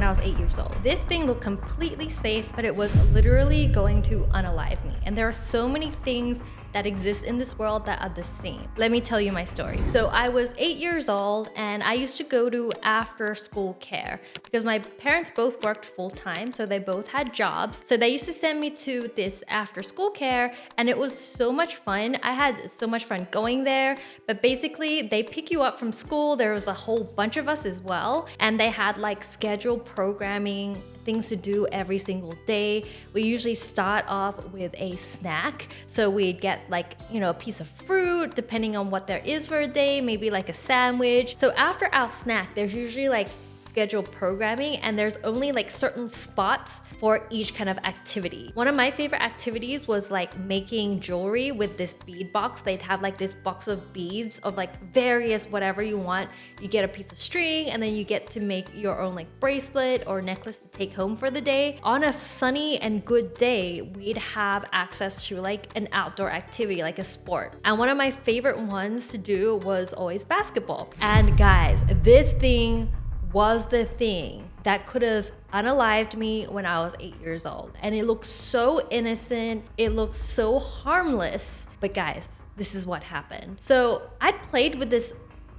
I was 8 years old. This thing looked completely safe, but it was literally going to unalive me. And there are so many things that exist in this world that are the same. Let me tell you my story. So I was 8 years old and I used to go to after school care because my parents both worked full time, so they both had jobs. So they used to send me to this after school care and it was so much fun. I had so much fun going there, but basically they pick you up from school. There was a whole bunch of us as well, and they had like scheduled programming, things to do every single day. We usually start off with a snack. So we'd get like, a piece of fruit, depending on what there is for a day, maybe like a sandwich. So after our snack, there's usually like scheduled programming and there's only like certain spots for each kind of activity. One of my favorite activities was like making jewelry with this bead box. They'd have like this box of beads of like various whatever you want. You get a piece of string and then you get to make your own like bracelet or necklace to take home for the day. On a sunny and good day, we'd have access to like an outdoor activity, like a sport. And one of my favorite ones to do was always basketball. And guys, this thing was the thing that could have unalived me when I was 8 years old. And it looked so innocent, it looked so harmless. But guys, this is what happened. So I'd played with this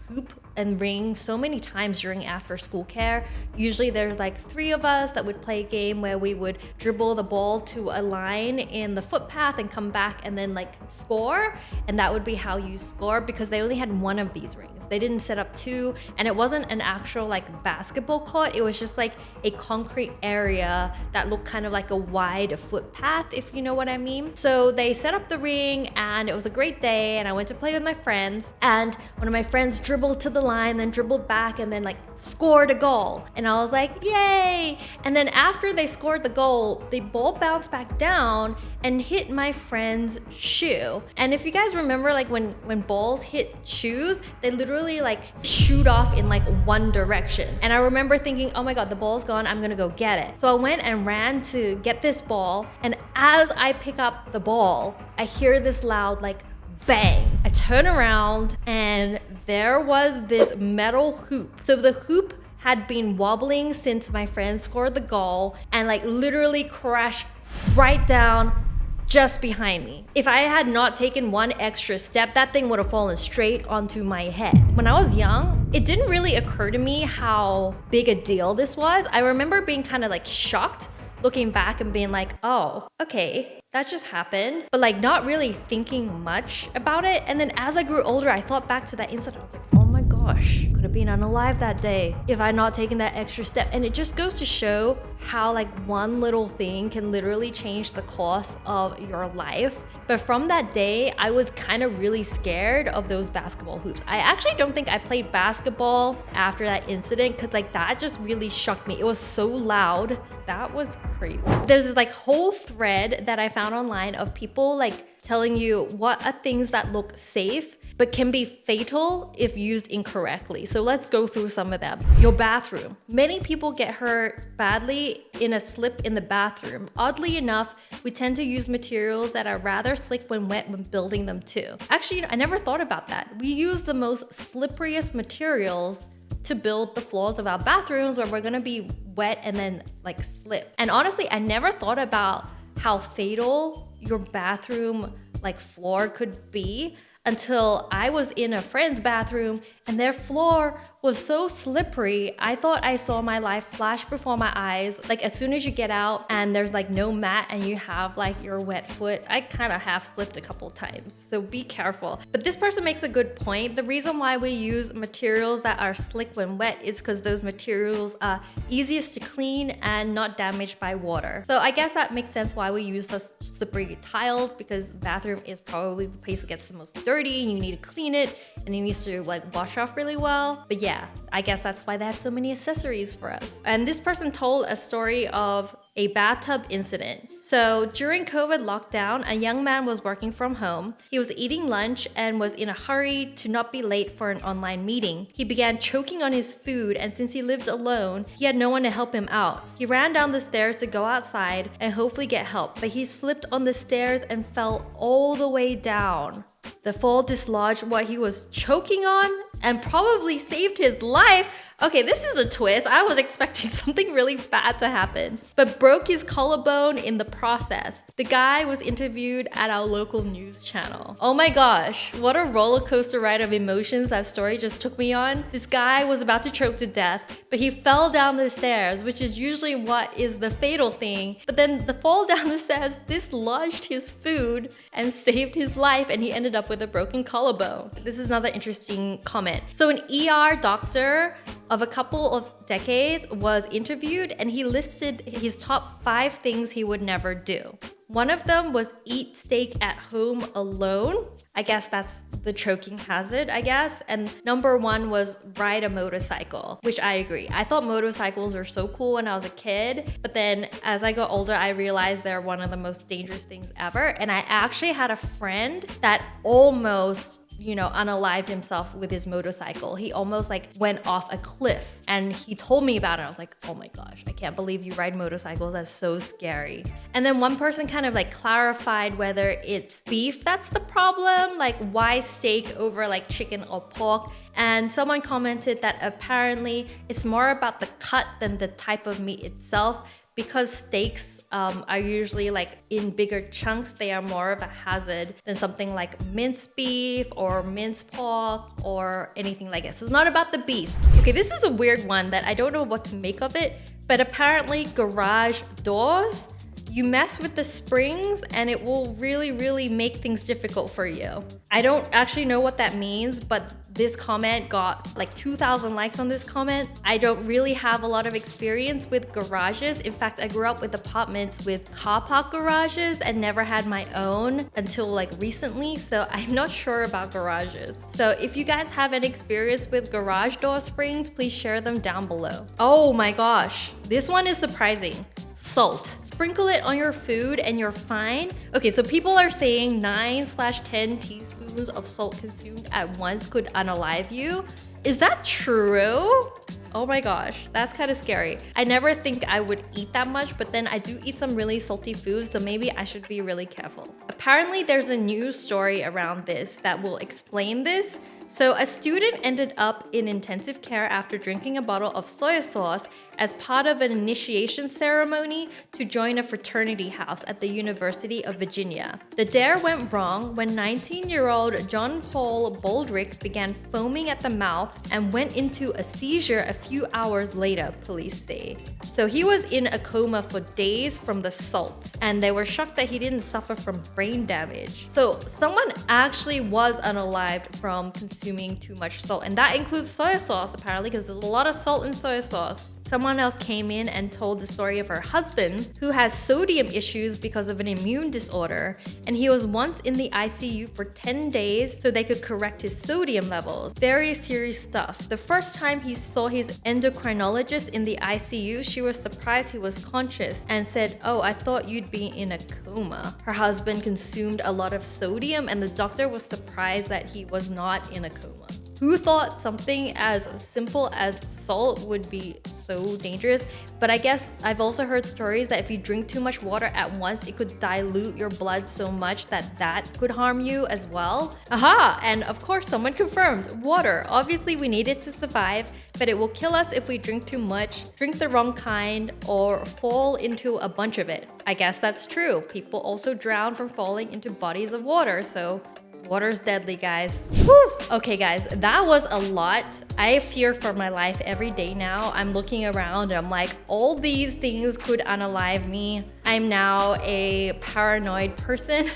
hoop and ring so many times during after school care. Usually there's like 3 of us that would play a game where we would dribble the ball to a line in the footpath and come back and then like score. And that would be how you score because they only had 1 of these rings. They didn't set up 2, and it wasn't an actual like basketball court. It was just like a concrete area that looked kind of like a wide footpath, if you know what I mean. So they set up the ring and it was a great day and I went to play with my friends, and one of my friends dribbled to the line, then dribbled back and then like scored a goal. And I was like, yay! And then after they scored the goal, the ball bounced back down and hit my friend's shoe. And if you guys remember, like when balls hit shoes, they literally like shoot off in like one direction. And I remember thinking, oh my God, the ball's gone, I'm gonna go get it. So I went and ran to get this ball. And as I pick up the ball, I hear this loud like bang. I turn around and there was this metal hoop. So the hoop had been wobbling since my friend scored the goal and like literally crashed right down just behind me. If I had not taken one extra step, that thing would have fallen straight onto my head. When I was young, it didn't really occur to me how big a deal this was. I remember being kind of like shocked, looking back and being like, oh, okay, that just happened, but like not really thinking much about it. And then as I grew older, I thought back to that incident. I was like, oh my gosh, could have been unalive that day if I had not taken that extra step. And it just goes to show how like one little thing can literally change the course of your life. But from that day, I was kind of really scared of those basketball hoops. I actually don't think I played basketball after that incident because like that just really shocked me. It was so loud. That was crazy. There's this like whole thread that I found online of people like telling you what are things that look safe but can be fatal if used incorrectly. So let's go through some of them. Your bathroom. Many people get hurt badly in a slip in the bathroom. Oddly enough, we tend to use materials that are rather slick when wet when building them too. Actually, I never thought about that. We use the most slipperiest materials to build the floors of our bathrooms where we're gonna be wet and then like slip. And honestly, I never thought about how fatal your bathroom like floor could be until I was in a friend's bathroom and their floor was so slippery. I thought I saw my life flash before my eyes. Like as soon as you get out and there's like no mat and you have like your wet foot, I kind of half slipped a couple times. So be careful. But this person makes a good point. The reason why we use materials that are slick when wet is because those materials are easiest to clean and not damaged by water. So I guess that makes sense why we use such slippery tiles, because the bathroom is probably the place that gets the most dirty and you need to clean it and it needs to like wash off really well. But yeah, I guess that's why they have so many accessories for us. And this person told a story of a bathtub incident. So during COVID lockdown, a young man was working from home. He was eating lunch and was in a hurry to not be late for an online meeting. He began choking on his food, and since he lived alone, he had no one to help him out. He ran down the stairs to go outside and hopefully get help, but he slipped on the stairs and fell all the way down. The fall dislodged what he was choking on and probably saved his life. Okay, this is a twist. I was expecting something really bad to happen, but broke his collarbone in the process. The guy was interviewed at our local news channel. Oh my gosh, what a roller coaster ride of emotions that story just took me on. This guy was about to choke to death, but he fell down the stairs, which is usually what is the fatal thing. But then the fall down the stairs dislodged his food and saved his life, and he ended up with a broken collarbone. This is another interesting comment. So an ER doctor of a couple of decades was interviewed, and he listed his top 5 things he would never do. One of them was eat steak at home alone. I guess that's the choking hazard, I guess. And number 1 was ride a motorcycle, which I agree. I thought motorcycles were so cool when I was a kid, but then as I got older, I realized they're one of the most dangerous things ever. And I actually had a friend that almost unalived himself with his motorcycle. He almost like went off a cliff, and he told me about it. I was like, oh my gosh, I can't believe you ride motorcycles. That's so scary. And then one person kind of like clarified whether it's beef that's the problem, like why steak over like chicken or pork. And someone commented that apparently it's more about the cut than the type of meat itself. Because steaks are usually like in bigger chunks, they are more of a hazard than something like minced beef or minced pork or anything like that. So it's not about the beef. Okay, this is a weird one that I don't know what to make of it, but apparently garage doors, you mess with the springs and it will really make things difficult for you. I don't actually know what that means, but this comment got like 2,000 likes on this comment. I don't really have a lot of experience with garages. In fact, I grew up with apartments with car park garages and never had my own until like recently. So I'm not sure about garages. So if you guys have an experience with garage door springs, please share them down below. Oh my gosh, this one is surprising. Salt. Sprinkle it on your food and you're fine. Okay, so people are saying 9/10 teaspoons of salt consumed at once could unalive you. Is that true? Oh my gosh, that's kind of scary. I never think I would eat that much, but then I do eat some really salty foods, so maybe I should be really careful. Apparently, there's a news story around this that will explain this. So a student ended up in intensive care after drinking a bottle of soy sauce as part of an initiation ceremony to join a fraternity house at the University of Virginia. The dare went wrong when 19-year-old John Paul Baldrick began foaming at the mouth and went into a seizure a few hours later, police say. So he was in a coma for days from the salt, and they were shocked that he didn't suffer from brain damage. So someone actually was unalived from consuming too much salt, and that includes soy sauce apparently, because there's a lot of salt in soy sauce. Someone else came in and told the story of her husband, who has sodium issues because of an immune disorder, and he was once in the ICU for 10 days so they could correct his sodium levels. Very serious stuff. The first time he saw his endocrinologist in the ICU, she was surprised he was conscious and said, "Oh, I thought you'd be in a coma." Her husband consumed a lot of sodium, and the doctor was surprised that he was not in a coma. Who thought something as simple as salt would be so dangerous? But I guess I've also heard stories that if you drink too much water at once, it could dilute your blood so much that could harm you as well. Aha! And of course, someone confirmed, water. Obviously, we need it to survive, but it will kill us if we drink too much, drink the wrong kind, or fall into a bunch of it. I guess that's true. People also drown from falling into bodies of water, so water's deadly, guys. Whew. Okay, guys, that was a lot. I fear for my life every day now. I'm looking around and I'm like, all these things could unalive me. I'm now a paranoid person.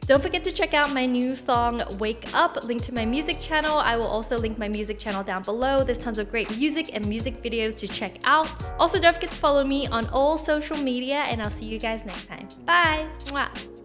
Don't forget to check out my new song, Wake Up, link to my music channel. I will also link my music channel down below. There's tons of great music and music videos to check out. Also, don't forget to follow me on all social media, and I'll see you guys next time. Bye! Mwah.